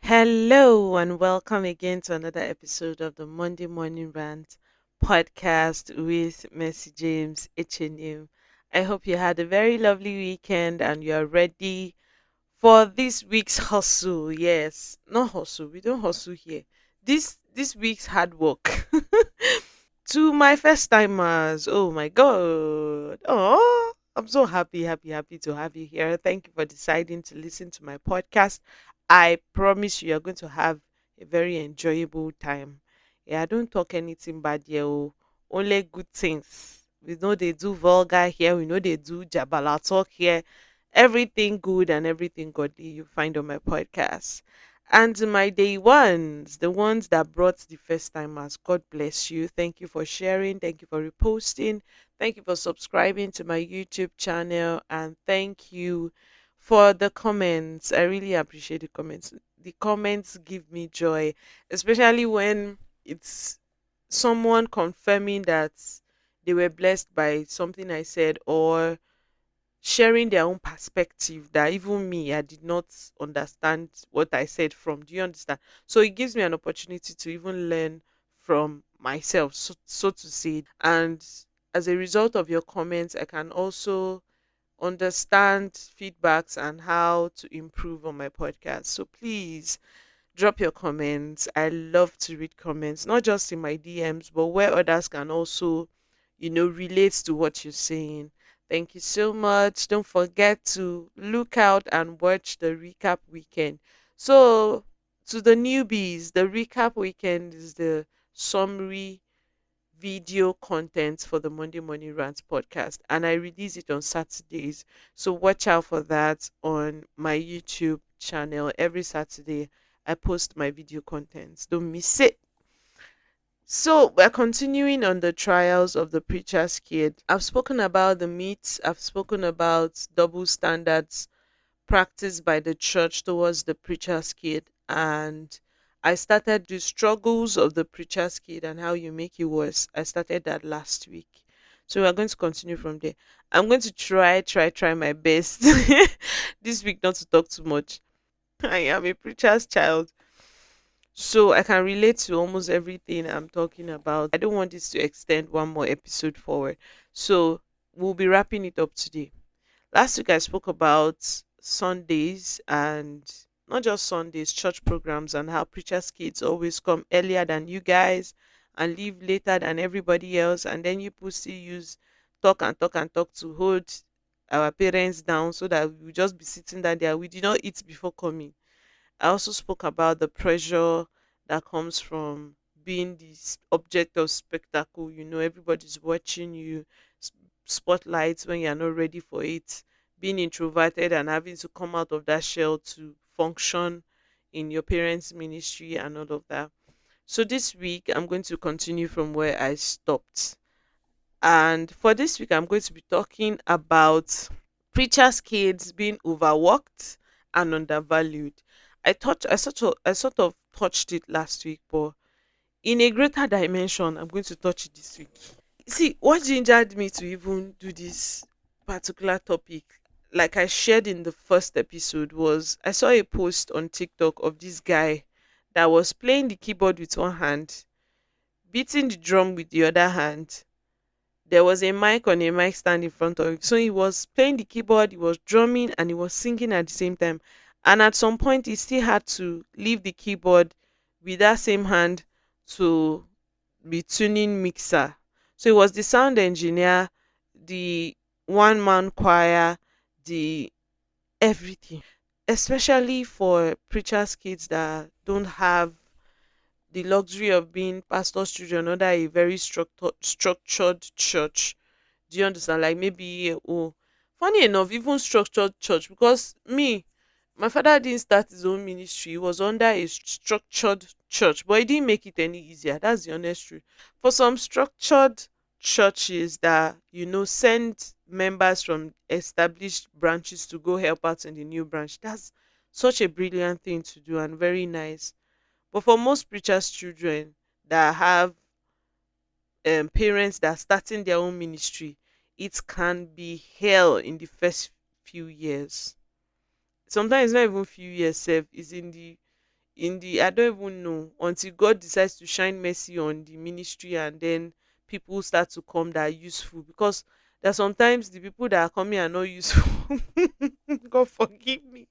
Hello and welcome again to another episode of the Monday Morning Rant podcast with Mercy James HNM. I hope you had a very lovely weekend and you are ready for this week's hustle. Yes, not hustle. We don't hustle here. This week's hard work. To my first timers, oh my god. Oh, I'm so happy to have you here. Thank you for deciding to listen to my podcast. I promise you, you're going to have a very enjoyable time. Yeah, I don't talk anything bad here. Oh. Only good things. We know they do vulgar here. We know they do jabala talk here. Everything good and everything godly you find on my podcast. And to my day ones, the ones that brought the first timers, God bless you. Thank you for sharing. Thank you for reposting. Thank you for subscribing to my YouTube channel. And thank you for the comments. I really appreciate the comments. The comments give me joy, especially when it's someone confirming that they were blessed by something I said, or sharing their own perspective that even me, I did not understand what I said from. Do you understand? So it gives me an opportunity to even learn from myself, so to say. And as a result of your comments, I can also understand feedbacks and how to improve on my podcast. So please drop your comments. I love to read comments, not just in my DMs, but where others can also, relate to what you're saying. Thank you so much. Don't forget to look out and watch the recap weekend. So, to the newbies, the recap weekend is the summary video content for the Monday Morning Rants podcast, and I release it on Saturdays. So watch out for that on my YouTube channel. Every Saturday, I post my video contents. Don't miss it. So we're continuing on the trials of the preacher's kid. I've spoken about the myths, I've spoken about double standards practiced by the church towards the preacher's kid, and I started the struggles of the preacher's kid and how you make it worse. I started that last week. So we're going to continue from there. I'm going to try my best this week not to talk too much. I am a preacher's child, so I can relate to almost everything I'm talking about. I don't want this to extend one more episode forward. So we'll be wrapping it up today. Last week I spoke about Sundays, and not just Sundays, church programs, and how preachers' kids always come earlier than you guys and leave later than everybody else. And then you people still use talk and talk and talk to hold our parents down so that we will just be sitting down there. We did not eat before coming. I also spoke about the pressure that comes from being the object of spectacle. Everybody's watching you, s- spotlights when you're not ready for it, being introverted and having to come out of that shell to function in your parents' ministry and all of that. So this week, I'm going to continue from where I stopped. And for this week, I'm going to be talking about preachers' kids being overworked and undervalued. I sort of touched it last week, but in a greater dimension, I'm going to touch it this week. See, what gingered me to even do this particular topic, like I shared in the first episode, was I saw a post on TikTok of this guy that was playing the keyboard with one hand, beating the drum with the other hand. There was a mic on a mic stand in front of him. So he was playing the keyboard, he was drumming, and he was singing at the same time. And at some point, he still had to leave the keyboard with that same hand to be tuning mixer. So it was the sound engineer, the one man choir, the everything. Especially for preachers' kids that don't have the luxury of being pastors' children under a very structured church. Do you understand? Like maybe, oh, funny enough, even structured church, because my father didn't start his own ministry. He was under a structured church, but he didn't make it any easier. That's the honest truth. For some structured churches that, send members from established branches to go help out in the new branch, that's such a brilliant thing to do and very nice. But for most preachers' children that have parents that are starting their own ministry, it can be hell in the first few years. Sometimes it's not even few years, self, is in the in the I don't even know until God decides to shine mercy on the ministry, and then people start to come that are useful, because there are sometimes the people that are coming are not useful. God forgive me.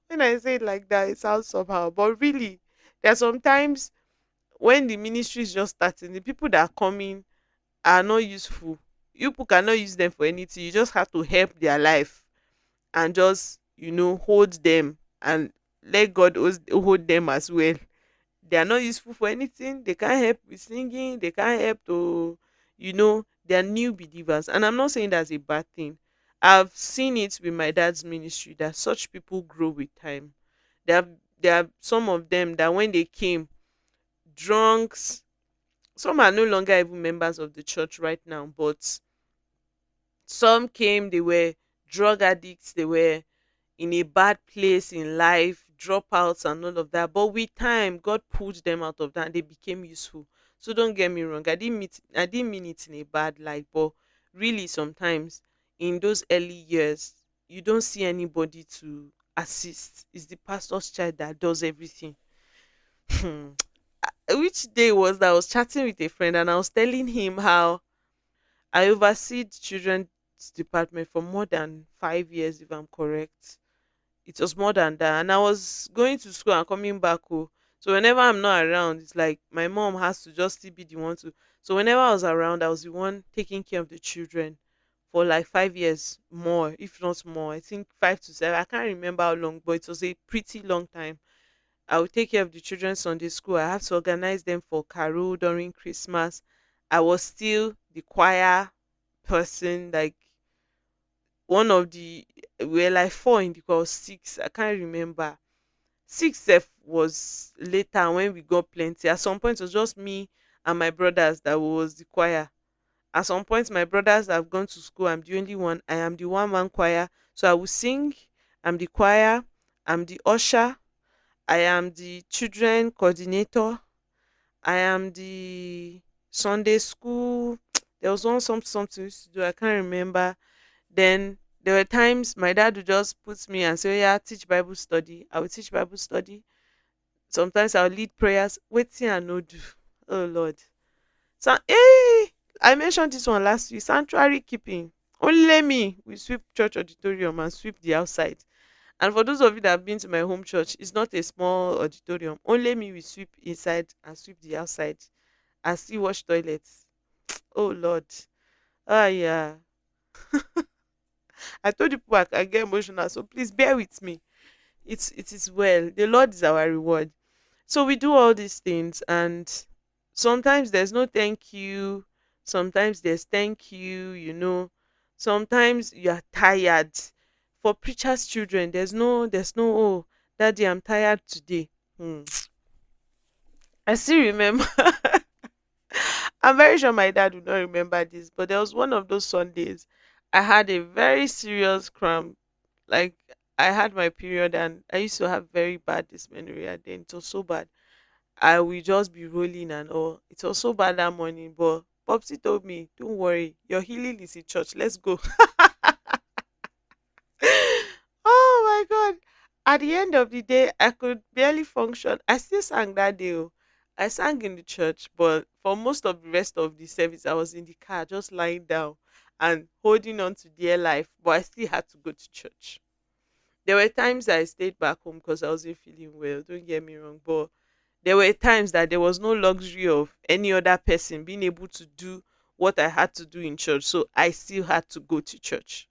When I say it like that, it sounds somehow, but really, there are sometimes when the ministry is just starting, the people that are coming are not useful. You people cannot use them for anything. You just have to help their life and just, hold them, and let God hold them as well. They are not useful for anything. They can't help with singing. They can't help to, they are new believers. And I'm not saying that's a bad thing. I've seen it with my dad's ministry that such people grow with time. There are, there are some of them that when they came, drunks, some are no longer even members of the church right now, but some came, they were drug addicts, they were in a bad place in life, dropouts and all of that. But with time, God pulled them out of that and they became useful. So don't get me wrong. I didn't mean it in a bad light, but really sometimes in those early years, you don't see anybody to assist. It's the pastor's child that does everything. Which day was that? I was chatting with a friend and I was telling him how I oversee the children's department for more than 5 years, if I'm correct. It was more than that, and I was going to school and coming back. Oh, so whenever I'm not around, it's like my mom has to just still be the one to. So whenever I was around, I was the one taking care of the children for like 5 years more, if not more. I think 5 to 7. I can't remember how long, but it was a pretty long time. I would take care of the children's Sunday school. I have to organize them for carol during Christmas. I was still the choir person, like one of the, we were like four in the choir, or six, I can't remember. Six sef was later when we got plenty. At some point it was just me and my brothers that was the choir. At some point my brothers have gone to school. I'm the only one. I am the one man choir. So I will sing, I'm the choir, I'm the usher, I am the children coordinator, I am the Sunday school. There was one something we used to do, I can't remember. Then there were times my dad would just put me and say, "Oh, yeah, teach Bible study." I would teach Bible study. Sometimes I'll lead prayers. Waiting and no do. Oh Lord. So I mentioned this one last week. Sanctuary keeping. Only me we sweep church auditorium and sweep the outside. And for those of you that have been to my home church, it's not a small auditorium. Only me we sweep inside and sweep the outside and still wash toilets. Oh Lord. Ah yeah. I told you people I get emotional, so please bear with me. It is well. The Lord is our reward. So we do all these things, and sometimes there's no thank you, sometimes there's thank you, sometimes you are tired. For preachers' children, there's no oh, daddy, I'm tired today. Hmm. I still remember. I'm very sure my dad would not remember this, but there was one of those Sundays I had a very serious cramp. Like, I had my period and I used to have very bad dysmenorrhea then. It was so bad. I will just be rolling and all. It was so bad that morning, but Popsy told me, "Don't worry, your healing is in church. Let's go." Oh my god. At the end of the day, I could barely function. I still sang that day. Oh. I sang in the church, but for most of the rest of the service, I was in the car just lying down and holding on to dear life, but I still had to go to church. There were times I stayed back home because I wasn't feeling well, don't get me wrong, but there were times that there was no luxury of any other person being able to do what I had to do in church, so I still had to go to church.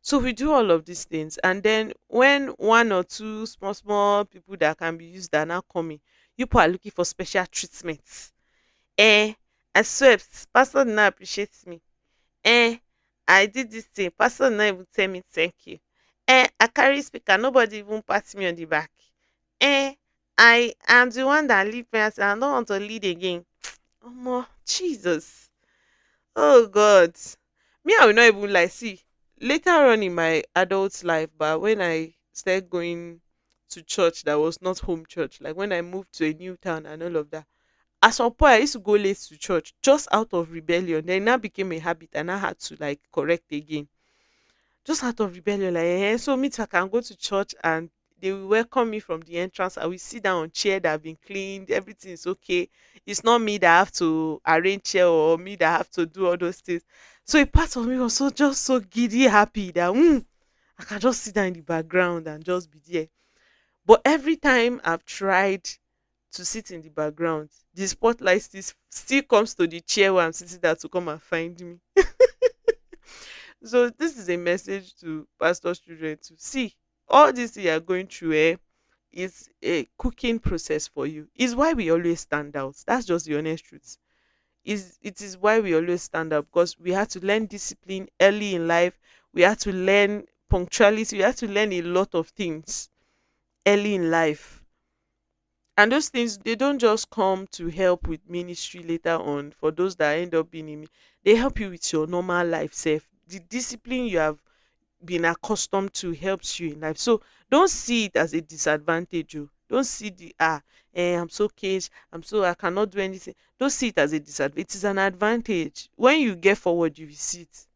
So we do all of these things, and then when one or two small people that can be used are now coming, you people are looking for special treatments. Eh, I swear, pastor did not appreciate me. Eh, I did this thing, pastor did not even tell me thank you. I carry speaker, nobody even pat me on the back. Eh, I am the one that lead prayers and I don't want to lead again. Omo, Jesus. Oh God. Me, I will not even like see later on in my adult life, but when I started going to church that was not home church, like when I moved to a new town and all of that. At some point I used to go late to church just out of rebellion. Then it now became a habit and I had to correct again. Just out of rebellion, so me too, I can go to church and they will welcome me from the entrance. I will sit down on chair that have been cleaned, everything is okay. It's not me that have to arrange chair or me that have to do all those things. So a part of me was so just so giddy happy that I can just sit down in the background and just be there. But every time I've tried to sit in the background, the spotlight still comes to the chair where I'm sitting there to come and find me. So this is a message to pastors' children to see all this you are going through. Is a cooking process for you. Is why we always stand out. That's just the honest truth. Is it is why we always stand out because we had to learn discipline early in life. We had to learn punctuality. We had to learn a lot of things early in life. And those things they don't just come to help with ministry later on for those that end up being in they help you with your normal life self. The discipline you have been accustomed to helps you in life. So don't see it as a disadvantage. Oh. Don't see the I'm so caged, I cannot do anything. Don't see it as a disadvantage. It is an advantage. When you get forward, you will see it.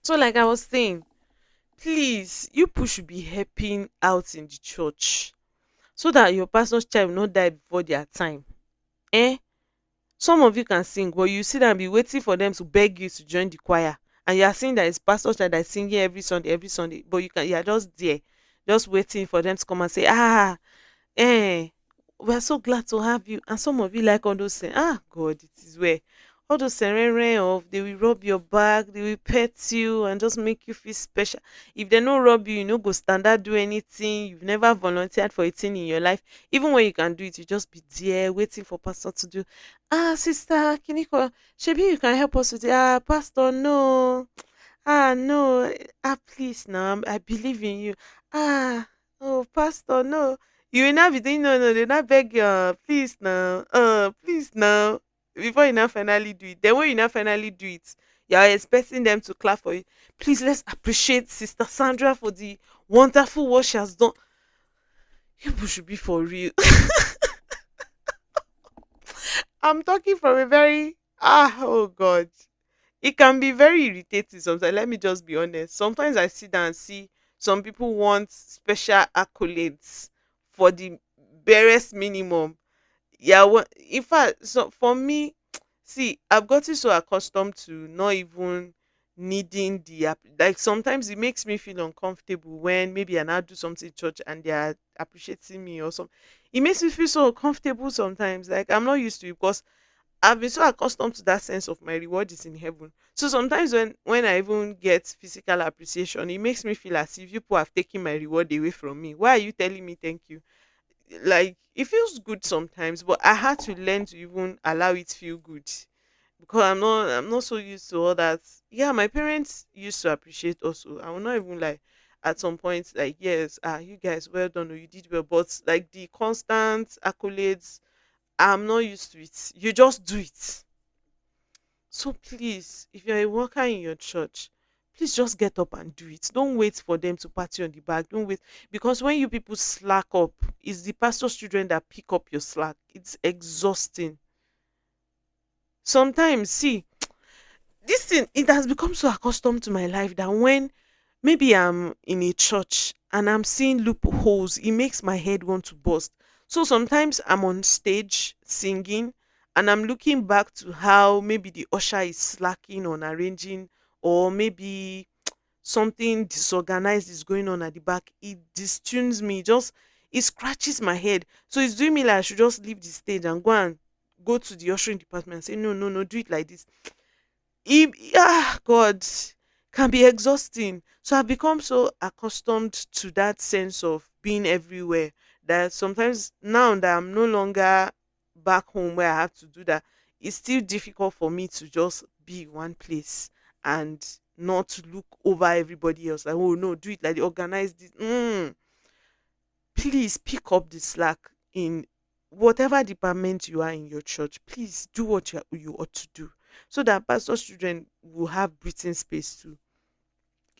So, like I was saying, please, you people should be helping out in the church so that your pastor's child will not die before their time. Eh? Some of you can sing, but you sit and be waiting for them to beg you to join the choir. And you are seeing that it's pastor's child that is singing every Sunday, but you are just there, just waiting for them to come and say, eh, we're so glad to have you. And some of you like all those saying, God, it is where all those serene of they will rub your back, they will pet you and just make you feel special. If they no rub you, you no go stand up do anything. You've never volunteered for a thing in your life. Even when you can do it, you just be there waiting for pastor to do. Sister, Kiniko, maybe you can help us with it. Pastor, no. No, please now, I believe in you. Oh, pastor, no. You will not be doing no, no, they not beg you, please now. Before you now finally do it. Then when you now finally do it, you are expecting them to clap for you. Please let's appreciate Sister Sandra for the wonderful work she has done. You people should be for real. I'm talking from a very oh God. It can be very irritating sometimes. Let me just be honest. Sometimes I sit down and see some people want special accolades for the barest minimum. Yeah, in fact, so for me, see, I've gotten so accustomed to not even needing like sometimes it makes me feel uncomfortable when maybe I now do something in church and they are appreciating me or something. It makes me feel so uncomfortable sometimes. Like I'm not used to it because I've been so accustomed to that sense of my reward is in heaven. So sometimes when I even get physical appreciation, it makes me feel as if people have taken my reward away from me. Why are you telling me thank you? Like it feels good sometimes, but I had to learn to even allow it feel good because I'm not so used to all that. Yeah, my parents used to appreciate also. I will not even like at some point like yes, you guys well done or you did well, but like the constant accolades I'm not used to it. You just do it. So please, if you're a worker in your church, please just get up and do it. Don't wait for them to pat you on the back. Don't wait because when you people slack up, it's the pastor's children that pick up your slack. It's exhausting. Sometimes, see, this thing it has become so accustomed to my life that when maybe I'm in a church and I'm seeing loopholes, it makes my head want to burst. So sometimes I'm on stage singing and I'm looking back to how maybe the usher is slacking on arranging, or maybe something disorganized is going on at the back. It distunes me, just it scratches my head. So it's doing me like I should just leave the stage and go to the ushering department and say, no, no, no, do it like this. God, can be exhausting. So I've become so accustomed to that sense of being everywhere that sometimes now that I'm no longer back home where I have to do that, it's still difficult for me to just be in one place and not look over everybody else. Like, oh no, do it like they organize this. Please pick up the slack in whatever department you are in your church. Please do what you ought to do so that pastor's children will have breathing space too.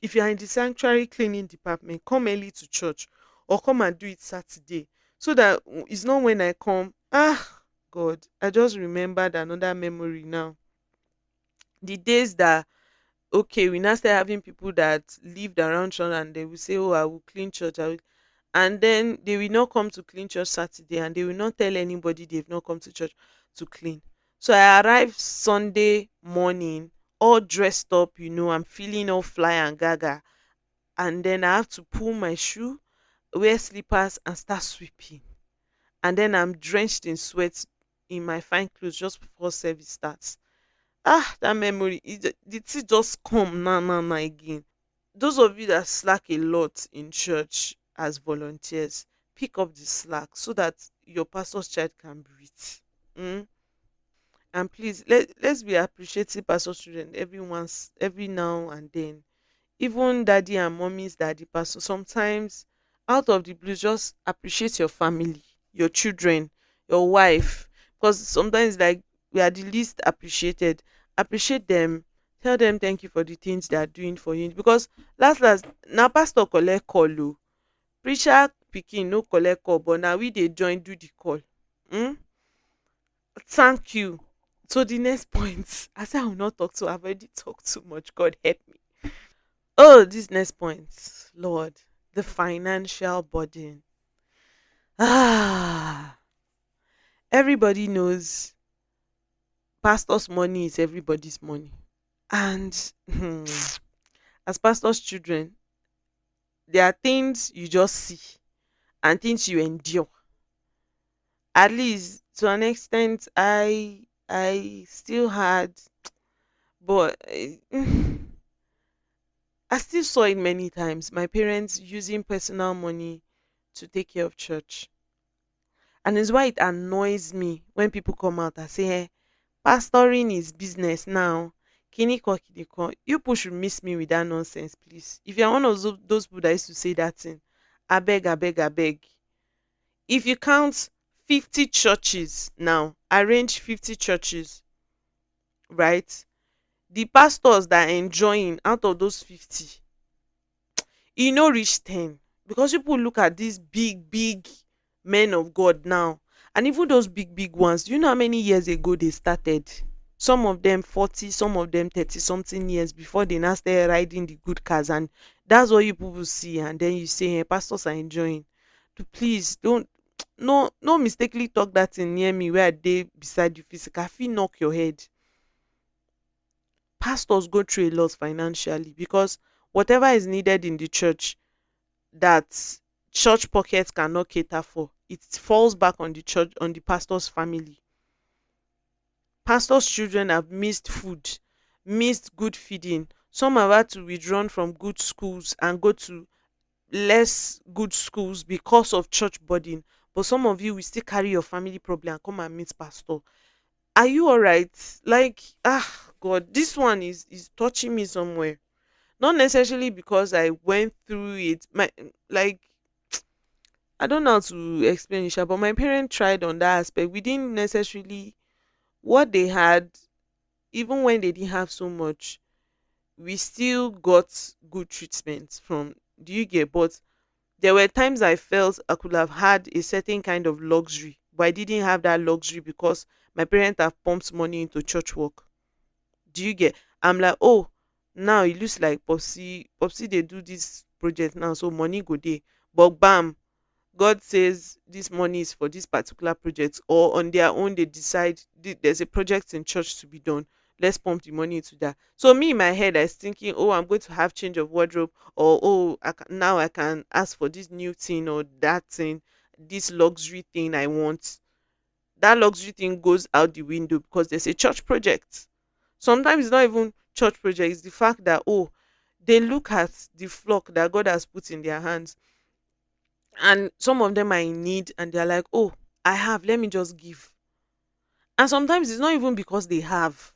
If you are in the sanctuary cleaning department, come early to church or come and do it Saturday so that it's not when I come. God, I just remembered another memory now. The days that okay, we now start having people that lived around church and they will say, oh, I will clean church. and then they will not come to clean church Saturday, and they will not tell anybody they've not come to church to clean. So I arrived Sunday morning, all dressed up, I'm feeling all fly and gaga. And then I have to pull my shoe, wear slippers, and start sweeping. And then I'm drenched in sweat in my fine clothes just before service starts. Ah, that memory, did it just come now again? Those of you that slack a lot in church as volunteers, pick up the slack so that your pastor's child can breathe. Mm? And please, let's be appreciative pastor's children every now and then. Even daddy and mommy's daddy pastor, sometimes out of the blue, just appreciate your family, your children, your wife, because sometimes like we are the least appreciated. Appreciate them, tell them thank you for the things they are doing for you, because last now pastor collect call o, preacher pikin no collect call, but now we dey join do the call. mm? Thank you. So the next point, I say I will not talk, so I've already talked too much, God help me. Oh, this next point, Lord, the financial burden. Ah, everybody knows pastor's money is everybody's money. And as pastor's children, there are things you just see and things you endure. At least to an extent, I still had, but I still saw it many times. My parents using personal money to take care of church. And it's why it annoys me when people come out and say, hey, pastoring is business now. Kiniko, kiniko. You people should miss me with that nonsense, please. If you're one of those people that used to say that thing, I beg, I beg, I beg. If you count 50 churches now, arrange 50 churches, right? The pastors that are enjoying out of those 50, e no reach 10, because people look at these big men of God now, and even those big ones, do you know how many years ago they started? Some of them 40, some of them 30 something years before they now started riding the good cars, and that's what you people see, and then you say, hey, pastors are enjoying. Please don't, no mistakenly talk that thing near me where they beside you physical, I fit knock your head. Pastors go through a lot financially, because whatever is needed in the church that church pockets cannot cater for, it falls back on the church, on the pastor's family. Pastor's children have missed food, missed good feeding. Some have had to withdraw from good schools and go to less good schools because of church burden. But some of you will still carry your family problem and come and meet pastor. Are you all right? Like, God, this one is touching me somewhere. Not necessarily because I went through it. My, like, I don't know how to explain it, sha, but my parents tried on that aspect. We didn't necessarily, what they had, even when they didn't have so much, we still got good treatment from. Do you get? But there were times I felt I could have had a certain kind of luxury, but I didn't have that luxury because my parents have pumped money into church work. Do you get? I'm like, oh, now it looks like Popsy they do this project now, so money go there. But bam, God says this money is for this particular project, or on their own they decide there's a project in church to be done. Let's pump the money into that. So me in my head, I was thinking, oh, I'm going to have change of wardrobe, or oh, now I can ask for this new thing or that thing, this luxury thing I want. That luxury thing goes out the window because there's a church project. Sometimes it's not even church project; it's the fact that, oh, they look at the flock that God has put in their hands, and some of them are in need, and they're like, oh, I have, let me just give. And sometimes it's not even because they have.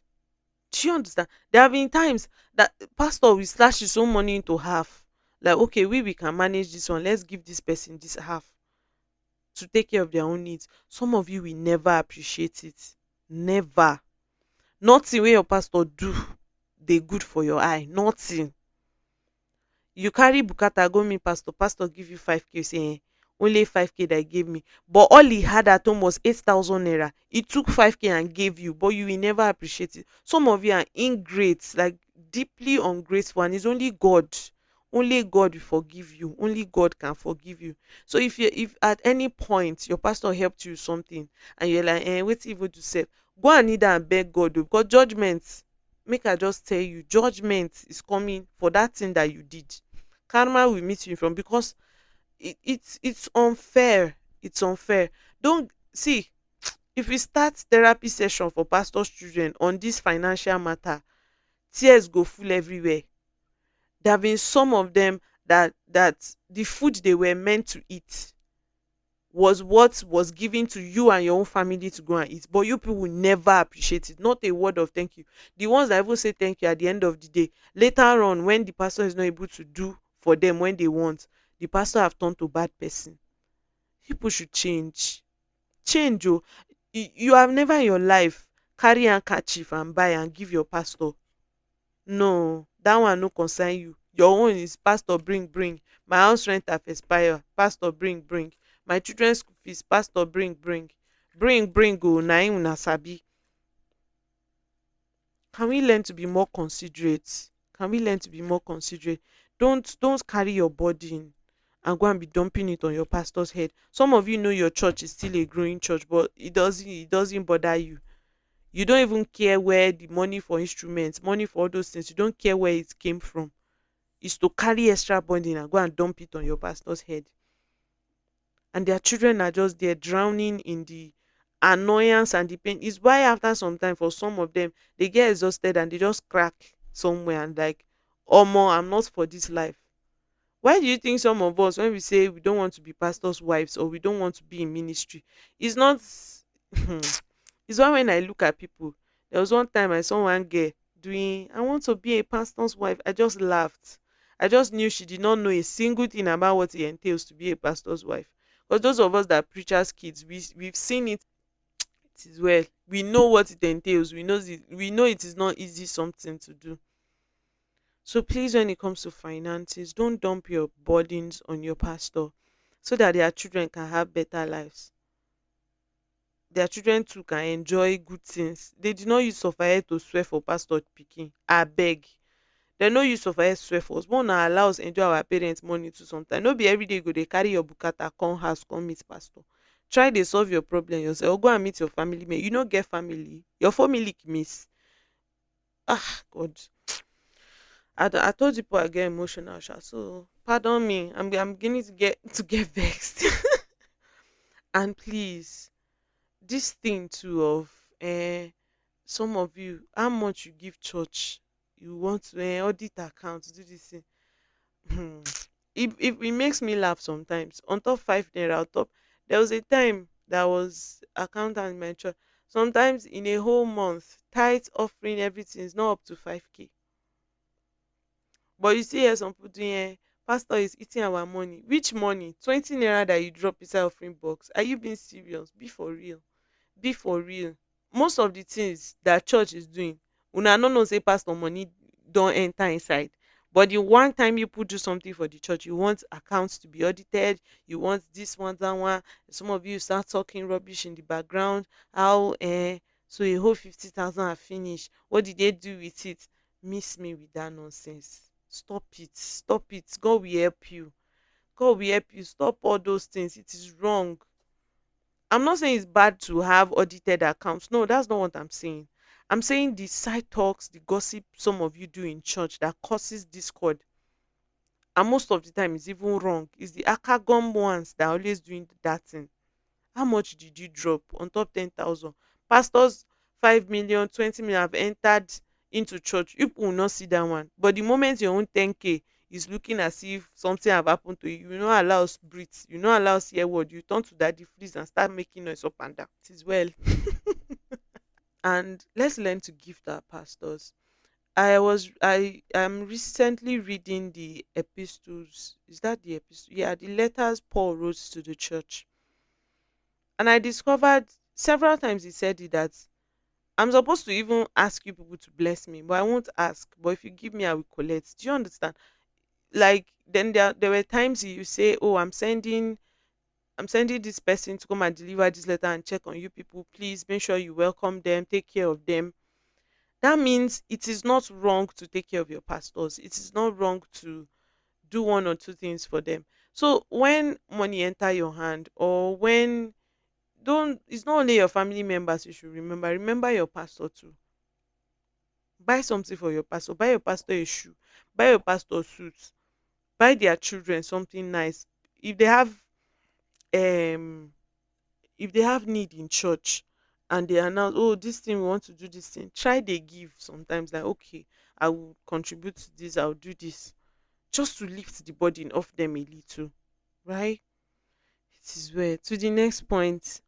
Do you understand? There have been times that pastor will slash his own money into half, like, okay, we can manage this one, let's give this person this half to take care of their own needs. Some of you will never appreciate it. Never. Nothing wey your pastor do dey good for your eye, nothing. You carry bukata go meet pastor, pastor give you 5k, say only 5k that he gave me, but all he had at home was 8,000 naira. He took 5k and gave you, but you will never appreciate it. Some of you are ingrates, like deeply ungrateful, and it's only God Only God will forgive you. Only God can forgive you. So if at any point your pastor helped you with something and you're like, wait evil to say, go and kneel down and beg God, because judgment, make I just tell you, judgment is coming for that thing that you did. Karma will meet you from, because it's unfair. It's unfair. Don't see, if we start therapy session for pastors children on this financial matter, tears go full everywhere. There have been some of them that the food they were meant to eat was what was given to you and your own family to go and eat, but you people will never appreciate it. Not a word of thank you. The ones that even say thank you at the end of the day, later on when the pastor is not able to do for them when they want, the pastor have turned to bad person. People should change. Change. Oh, you have never in your life carry handkerchief and buy and give your pastor. No, that one no concern you. Your own is pastor bring bring. My house rent have expire. Pastor bring bring. My children's school fees. Pastor bring bring. Bring go na im una sabi. Can we learn to be more considerate? Can we learn to be more considerate? Don't carry your burden and go and be dumping it on your pastor's head. Some of you know your church is still a growing church, but it doesn't bother you. You don't even care where the money for instruments, money for all those things, you don't care where it came from. Is to carry extra burden and go and dump it on your pastor's head. And their children are just there drowning in the annoyance and the pain. Is why after some time, for some of them, they get exhausted and they just crack somewhere and like, oh more, I'm not for this life. Why do you think some of us, when we say we don't want to be pastors' wives or we don't want to be in ministry, it's not it's why when I look at people, there was one time I saw one girl doing, I want to be a pastor's wife. I just laughed. I just knew she did not know a single thing about what it entails to be a pastor's wife. Because those of us that are preachers' kids, we've seen it. It is well. We know what it entails. We know it is not easy something to do. So please, when it comes to finances, don't dump your burdens on your pastor so that their children can have better lives. Their children too can enjoy good things. They did not use suffer to swear for pastor pikin. I beg. They no use suffer swear for us. But una allow us enjoy our parents' money too sometimes. No be every day you go dey carry your bukata come house come meet pastor. Try dey solve your problem yourself or go and meet your family mate. You no get family. Your family miss. Ah God. I told you people I get emotional, sha. So pardon me. I'm beginning to get vexed. And please, this thing too of some of you, how much you give church, you want to audit account, do this thing. It makes me laugh sometimes. On top 5 naira, on top, there was a time that was accountant in my church. Sometimes in a whole month, tithe offering everything is not up to 5K. But you see here some people doing pastor is eating our money. Which money? 20 naira that you drop inside offering box. Are you being serious? Be for real. Be for real. Most of the things that church is doing, una no know say pastor money don enter inside. But the one time you put do something for the church, you want accounts to be audited, you want this one, that one. Some of you start talking rubbish in the background. How so a whole 50,000 are finished. What did they do with it? Miss me with that nonsense. Stop it. Stop it. God will help you. God will help you. Stop all those things. It is wrong. I'm not saying it's bad to have audited accounts. No, that's not what I'm saying. I'm saying the side talks, the gossip some of you do in church that causes discord. And most of the time it's even wrong. It's the akagom ones that are always doing that thing. How much did you drop on top 10,000? Pastors 5 million, 20 million have entered into church. You will not see that one. But the moment your own 10K is looking as if something have happened to you, you not allow us breathe, you not allow us hear word, you turn to daddy freeze and start making noise up and down. It is well. And let's learn to gift our pastors. I am recently reading the epistles. Is that the epistle? Yeah, the letters Paul wrote to the church. And I discovered several times he said it that I'm supposed to even ask you people to bless me, but I won't ask. But if you give me, I will collect. Do you understand? Like then there were times you say, "Oh, I'm sending this person to come and deliver this letter and check on you people. Please make sure you welcome them, take care of them." That means it is not wrong to take care of your pastors. It is not wrong to do one or two things for them. So when money enter your hand, or when, don't, it's not only your family members you should remember. Remember your pastor too. Buy something for your pastor. Buy your pastor a shoe. Buy your pastor suit. Buy their children something nice. If they have um if they have need in church, and they announce, oh, this thing, we want to do this thing, try they give sometimes, like, okay, I will contribute to this, I'll do this, just to lift the burden off them a little, right? It is where, to the next point,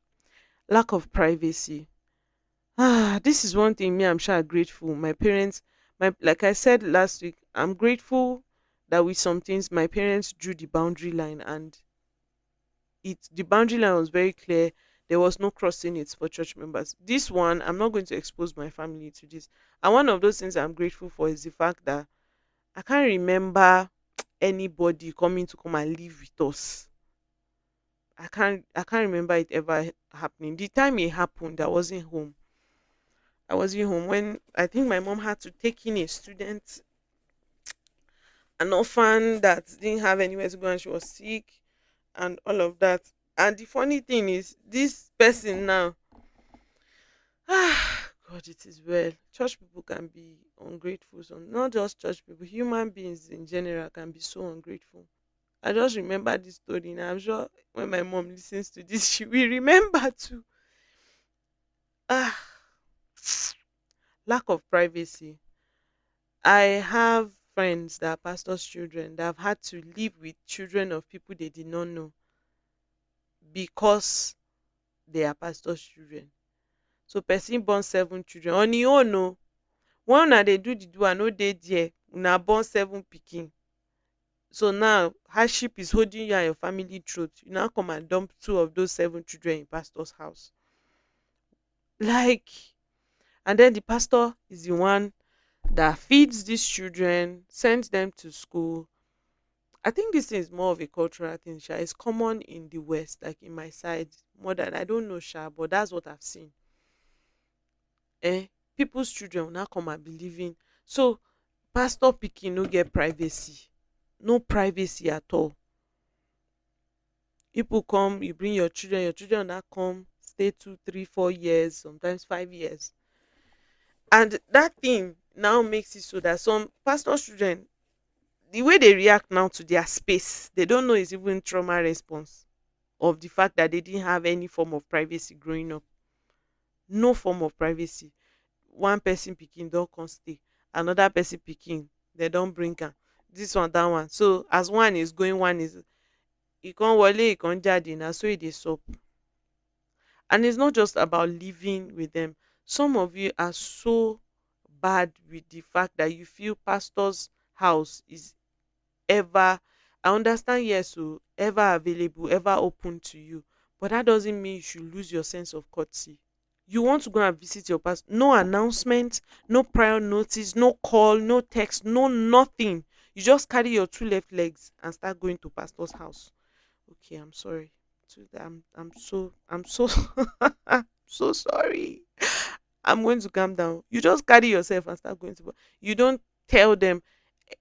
lack of privacy. This is one thing, me, I'm sure grateful my parents, my, like I said last week, I'm grateful that with some things my parents drew the boundary line, and the boundary line was very clear. There was no crossing it for church members. This one, I'm not going to expose my family to this. And one of those things I'm grateful for is the fact that I can't remember anybody coming to come and live with us. I can't remember it ever happening. The time it happened, I wasn't home. I wasn't home when I think my mom had to take in a student, an orphan that didn't have anywhere to go, and she was sick and all of that. And the funny thing is, this person now, God, it is well. Church people can be ungrateful. So not just church people, human beings in general can be so ungrateful. I just remember this story, and I'm sure when my mom listens to this, she will remember too. Ah, lack of privacy. I have friends that are pastors' children that have had to live with children of people they did not know because they are pastors' children. So person born 7 children on e own o. When una dey do the do, I no dey there, una born 7 pikin. So now hardship is holding you and your family throat. You now come and dump two of those 7 children in pastor's house. Like, and then the pastor is the one that feeds these children, sends them to school. I think this is more of a cultural thing, Sha. It's common in the West, like in my side, more than, I don't know, Sha, but that's what I've seen. Eh, people's children will now come and be living. So pastor pikin no get privacy, no privacy at all. People come, you bring your children will now come, stay 2 3 4 years, sometimes 5 years. And that thing now makes it so that some pastors children, the way they react now to their space, they don't know is even trauma response of the fact that they didn't have any form of privacy growing up. No form of privacy. One person picking don't come stay, another person picking, they don't bring am, this one, that one. So as one is going, one is, e con wole, e con jade, na so e dey sup. And it's not just about living with them. Some of you are so bad with the fact that you feel pastor's house is ever, I understand, yes, so ever available, ever open to you, but that doesn't mean you should lose your sense of courtesy. You want to go and visit your pastor, no announcement, no prior notice, no call, no text, no nothing. You just carry your two left legs and start going to pastor's house. Okay, I'm sorry. I'm so so sorry. I'm going to calm down. You just carry yourself and start going to, you don't tell them,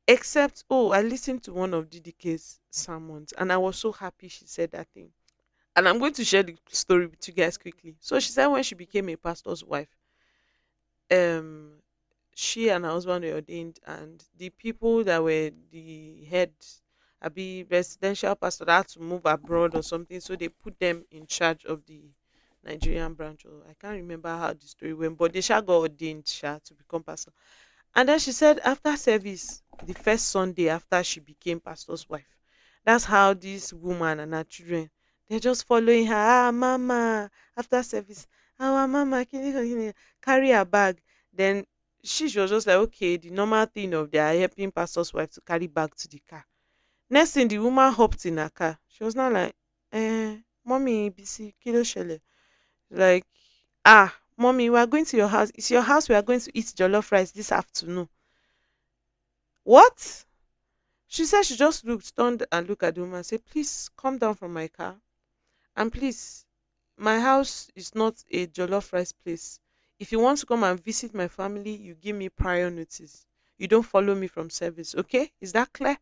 except, oh, I listened to one of DDK's sermons and I was so happy she said that thing. And I'm going to share the story with you guys quickly. So she said when she became a pastor's wife, um, she and her husband were ordained, and the people that were the head, be residential pastor, that had to move abroad or something, so they put them in charge of the Nigerian branch. Or I can't remember how the story went, but they shall got ordained to become pastor. And then she said after service, the first Sunday after she became pastor's wife, that's how this woman and her children, they're just following her. Ah, mama, after service, our mama, can carry her bag. Then she was just like, okay, the normal thing of they are helping pastor's wife to carry bag to the car. Next thing, the woman hopped in her car. She was not like, mommy, BC, kilo shele. Like, ah, mommy, we are going to your house. It's your house. We are going to eat jollof rice this afternoon. What? She said she just looked, turned and looked at the woman and said, please come down from my car. And please, my house is not a jollof rice place. If you want to come and visit my family, you give me prior notice. You don't follow me from service. Okay? Is that clear?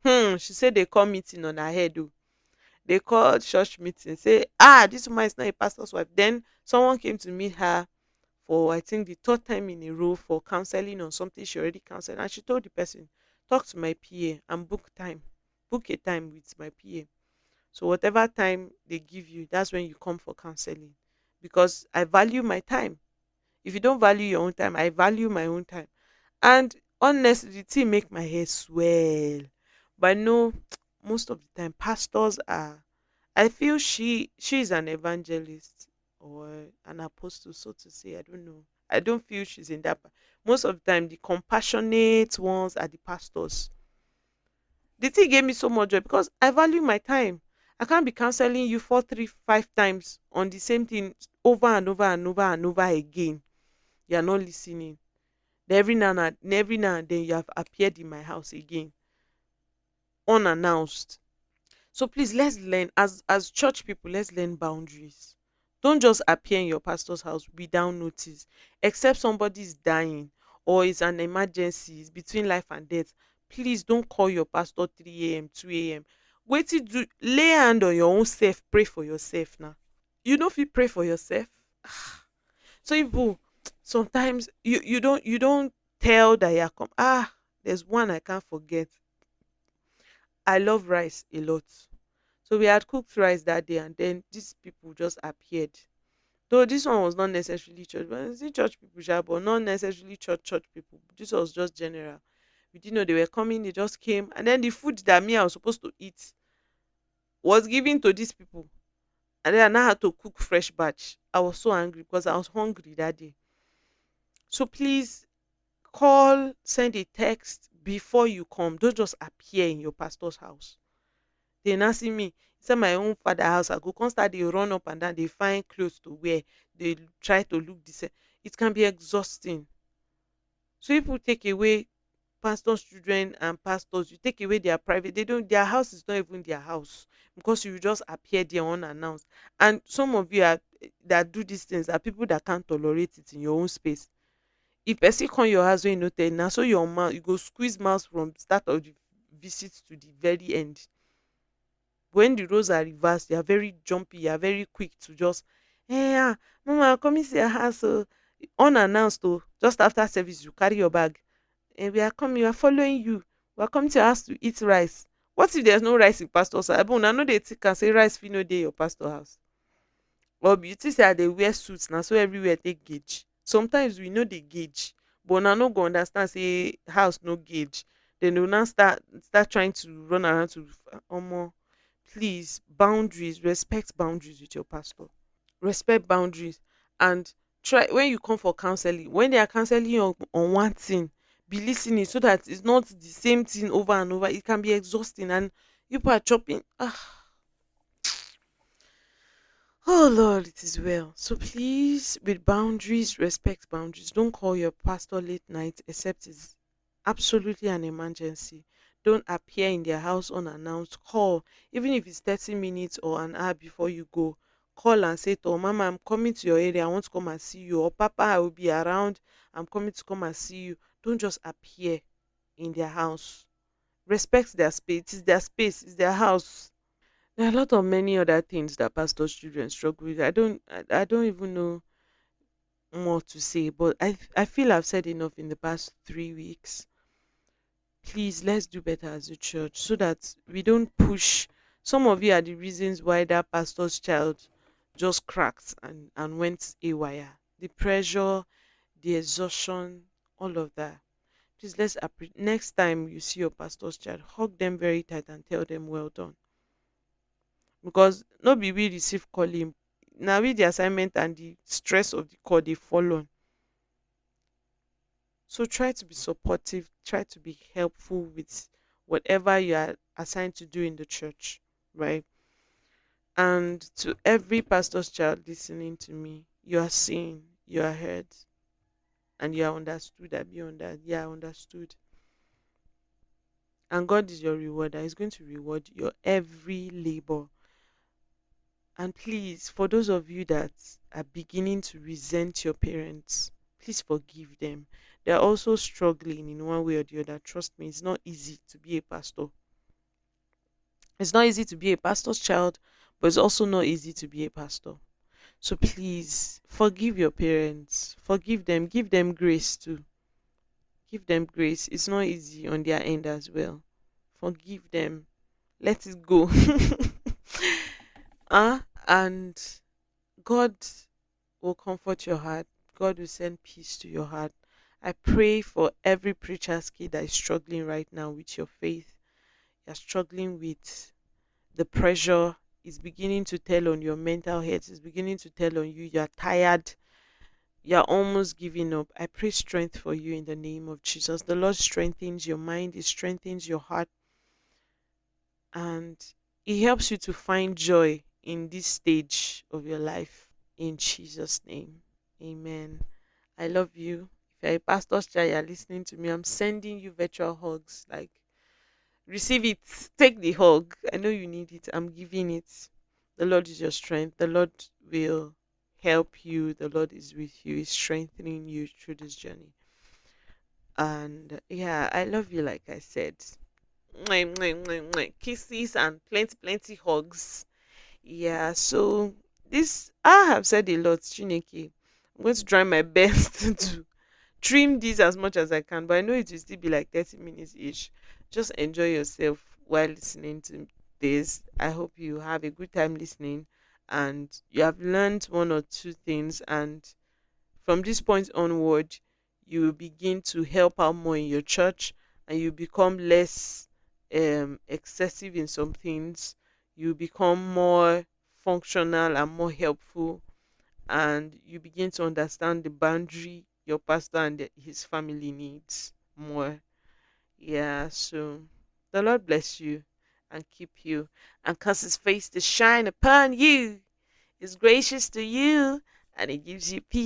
She said they call meeting on her head. Oh. They called church meeting. Say, ah, this woman is not a pastor's wife. Then someone came to meet her for I think the third time in a row for counseling on something she already counseled. And she told the person, talk to my PA and book time. Book a time with my PA. So whatever time they give you, that's when you come for counseling. Because I value my time. If you don't value your own time, I value my own time. And honestly, the thing make my hair swell. But I know most of the time pastors are, I feel she is an evangelist or an apostle, so to say. I don't know. I don't feel she's in that. Most of the time, the compassionate ones are the pastors. The thing gave me so much joy because I value my time. I can't be counseling you 4, 3, 5 times on the same thing over and over and over and over again. You are not listening. Then every now and then you have appeared in my house again, unannounced. So please let's learn as church people, let's learn boundaries. Don't just appear in your pastor's house without notice, except somebody is dying or it's an emergency, it's between life and death. Please don't call your pastor 3 a.m., 2 a.m. Wait till do lay hand on your own self, pray for yourself now. You know if you pray for yourself. So people sometimes you don't tell that you're come. There's one I can't forget. I love rice a lot. So we had cooked rice that day, and then these people just appeared. Though this one was not necessarily church, but it's still church people, sha, but not necessarily church people. This was just general. We didn't know they were coming. They just came, and then the food that me I was supposed to eat was given to these people, and then I now had to cook fresh batch. I was so angry because I was hungry that day. So please call, send a text before you come. Don't just appear in your pastor's house. They now see me inside my own father house. I go come start dey run up and down, dey find clothes to wear, dey try to look the same. It can be exhausting. So people take away pastors' children and pastors, you take away their private, they don't, their house is not even their house because you just appear there unannounced. And some of you are that do these things are people that can't tolerate it in your own space. If person come your house when you no tell, na so your mouth you go squeeze mouth from start of the visit to the very end. When the roles are reversed, you are very jumpy, you are very quick to just, mama, come into your house. So unannounced, oh, just after service, you carry your bag. And we are coming, we are following you. We are coming to your house to eat rice. What if there's no rice in pastor's house? I know they can say rice fit no dey your pastor house. Well, you think say they wear suits now, so everywhere they gauge. Sometimes we know they gauge, but now no go understand say house no gauge. Then they will now start trying to run around to omo. Please, boundaries, respect boundaries with your pastor. Respect boundaries and try when you come for counseling, when they are counseling you on one thing, be listening so that it's not the same thing over and over. It can be exhausting and people are chopping. Oh Lord, it is well. So please, with boundaries, respect boundaries. Don't call your pastor late night except it's absolutely an emergency. Don't appear in their house unannounced. Call, even if it's 30 minutes or an hour before you go. Call and say to Mama, I'm coming to your area. I want to come and see you. Or Papa, I will be around. I'm coming to come and see you. Don't just appear in their house. Respect their space. It's their space. It's their house. There are a lot of many other things that pastors' children struggle with. I don't even know more to say, but I feel I've said enough in the past 3 weeks. Please let's do better as a church so that we don't push. Some of you are the reasons why that pastor's child just cracked and went awire. The pressure, the exhaustion, all of that. Please next time you see your pastor's child, hug them very tight and tell them well done, because no be we receive calling. Now with the assignment and the stress of the call they fall on. So try to be supportive, try to be helpful with whatever you are assigned to do in the church, right? And to every pastor's child listening to me, you are seen, you are heard, and you are understood. You are understood. And God is your rewarder. He's going to reward your every labor. And please, for those of you that are beginning to resent your parents, please forgive them. They're also struggling in one way or the other. Trust me, it's not easy to be a pastor. It's not easy to be a pastor's child, but it's also not easy to be a pastor. So please forgive your parents, forgive them, give them grace too. Give them grace. It's not easy on their end as well. Forgive them. Let it go. And God will comfort your heart. God will send peace to your heart. I pray for every preacher's kid that is struggling right now with your faith. You're struggling with the pressure, is beginning to tell on your mental health, is beginning to tell on you. You're tired. You're almost giving up. I pray strength for you in the name of Jesus. The Lord strengthens your mind, it strengthens your heart, and it helps you to find joy in this stage of your life. In Jesus' name. Amen. I love you. If you're a pastor's child, you're listening to me, I'm sending you virtual hugs. Like, receive it. Take the hug. I know you need it. I'm giving it. The Lord is your strength. The Lord will help you. The Lord is with you. He's strengthening you through this journey. And yeah, I love you, like I said. Mwah, mwah, mwah, mwah. Kisses and plenty, plenty hugs. Yeah, so this, I have said a lot, Chineke. I'm going to try my best to trim this as much as I can, but I know it will still be like 30 minutes each. Just enjoy yourself while listening to this. I hope you have a good time listening and you have learned one or two things. And from this point onward, you will begin to help out more in your church and you become less excessive in some things. You become more functional and more helpful, and you begin to understand the boundary your pastor and his family needs more. Yeah, so the Lord bless you and keep you and cause his face to shine upon you, is gracious to you, and it gives you peace.